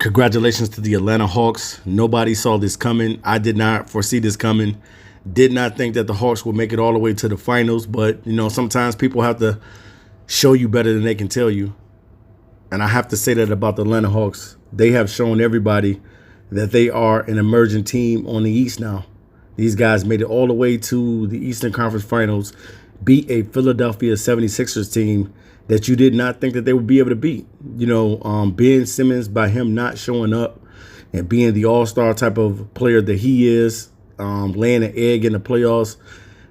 Congratulations to the Atlanta Hawks. Nobody saw this coming. I did not foresee this coming. Did not think that the Hawks would make it all the way to the finals, but sometimes people have to show you better than they can tell you. And I have to say that about the Atlanta Hawks. They have shown everybody that they are an emerging team on the East now. These guys made it all the way to the Eastern Conference Finals, beat a Philadelphia 76ers team that you did not think that they would be able to beat. Ben Simmons, by him not showing up and being the all-star type of player that he is, laying an egg in the playoffs,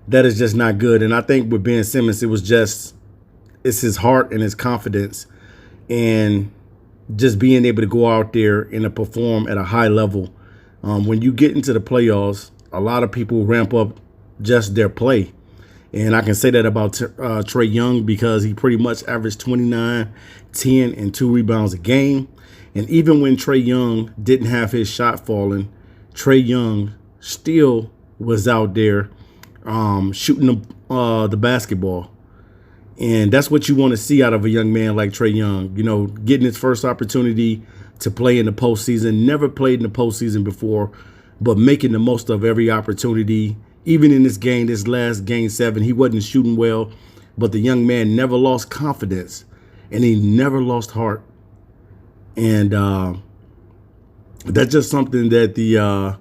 that is just not good. And I think with Ben Simmons, it's his heart and his confidence and just being able to go out there and perform at a high level. When you get into the playoffs, a lot of people ramp up just their play. And I can say that about Trae Young because he pretty much averaged 29, 10, and 2 rebounds a game. And even when Trae Young didn't have his shot falling, Trae Young still was out there shooting the basketball. And that's what you want to see out of a young man like Trae Young, getting his first opportunity to play in the postseason. Never played in the postseason before, but making the most of every opportunity. Even in this game, this last game 7, he wasn't shooting well, but the young man never lost confidence and he never lost heart. And that's just something that the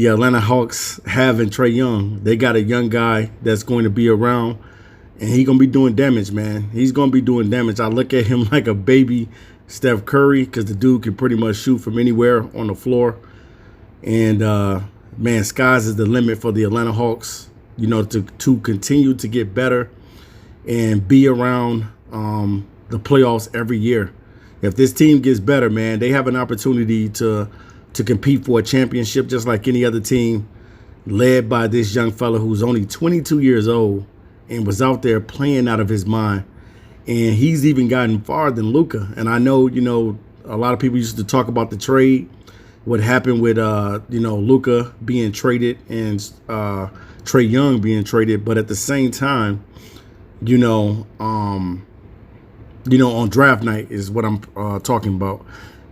Atlanta Hawks have in Trae Young. They got a young guy that's going to be around, and he's going to be doing damage, man. He's going to be doing damage. I look at him like a baby Steph Curry because the dude can pretty much shoot from anywhere on the floor. And, man, skies is the limit for the Atlanta Hawks, to continue to get better and be around the playoffs every year. If this team gets better, man, they have an opportunity to compete for a championship just like any other team, led by this young fella who's only 22 years old and was out there playing out of his mind. And he's even gotten farther than Luka. And I know, a lot of people used to talk about the trade, what happened with, Luka being traded and Trae Young being traded. But at the same time, on draft night is what I'm talking about,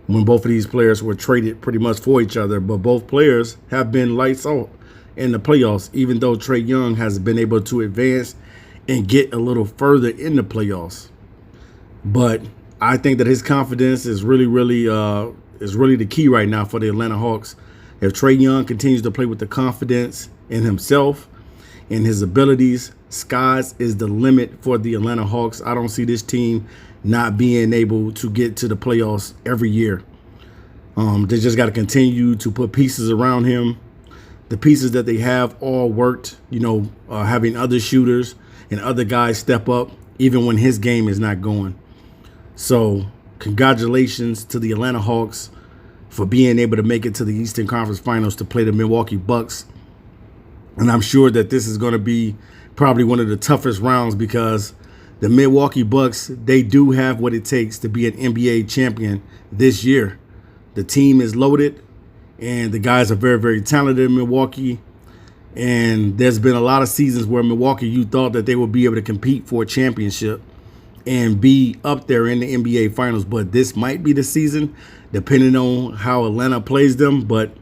when both of these players were traded pretty much for each other. But both players have been lights out in the playoffs, even though Trae Young has been able to advance and get a little further in the playoffs. But I think that his confidence is really the key right now for the Atlanta Hawks. If Trae Young continues to play with the confidence in himself and his abilities, skies is the limit for the Atlanta Hawks. I don't see this team not being able to get to the playoffs every year. They just got to continue to put pieces around him. The pieces that they have all worked, having other shooters and other guys step up even when his game is not going. So congratulations to the Atlanta Hawks for being able to make it to the Eastern Conference Finals to play the Milwaukee Bucks. And I'm sure that this is going to be probably one of the toughest rounds because the Milwaukee Bucks, they do have what it takes to be an NBA champion this year. The team is loaded, and the guys are very, very talented in Milwaukee. And there's been a lot of seasons where Milwaukee, you thought that they would be able to compete for a championship and be up there in the NBA Finals. But this might be the season, depending on how Atlanta plays them. But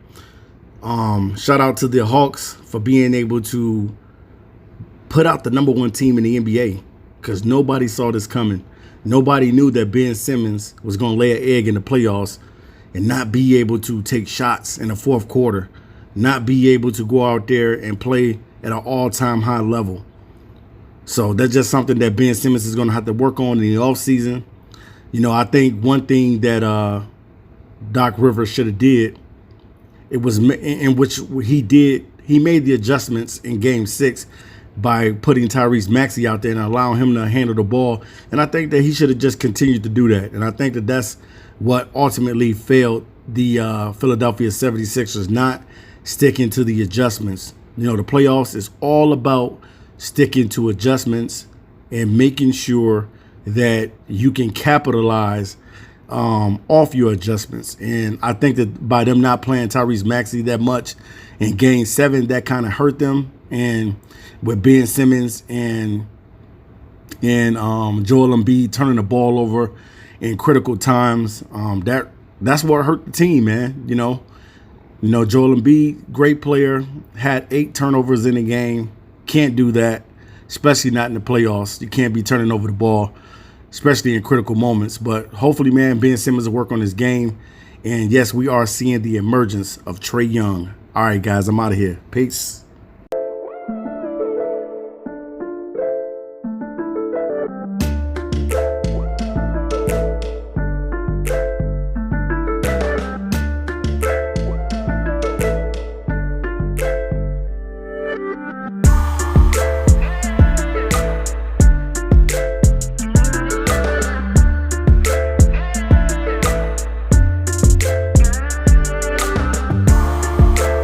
shout out to the Hawks for being able to put out the #1 team in the NBA because nobody saw this coming. Nobody knew that Ben Simmons was going to lay an egg in the playoffs and not be able to take shots in the fourth quarter, not be able to go out there and play at an all-time high level. So that's just something that Ben Simmons is going to have to work on in the offseason. I think one thing that Doc Rivers should have did, it was in which he did, he made the adjustments in Game 6 by putting Tyrese Maxey out there and allowing him to handle the ball. And I think that he should have just continued to do that. And I think that that's what ultimately failed the Philadelphia 76ers, not sticking to the adjustments. The playoffs is all about sticking to adjustments and making sure that you can capitalize off your adjustments. And I think that by them not playing Tyrese Maxey that much in Game 7, that kind of hurt them. And with Ben Simmons and Joel Embiid turning the ball over in critical times, that That's what hurt the team, man. Joel Embiid, great player, had 8 turnovers in the game. Can't do that, especially not in the playoffs. You can't be turning over the ball, especially in critical moments. But hopefully, man, Ben Simmons will work on his game. And yes, we are seeing the emergence of Trae Young. All right, guys, I'm out of here. Peace.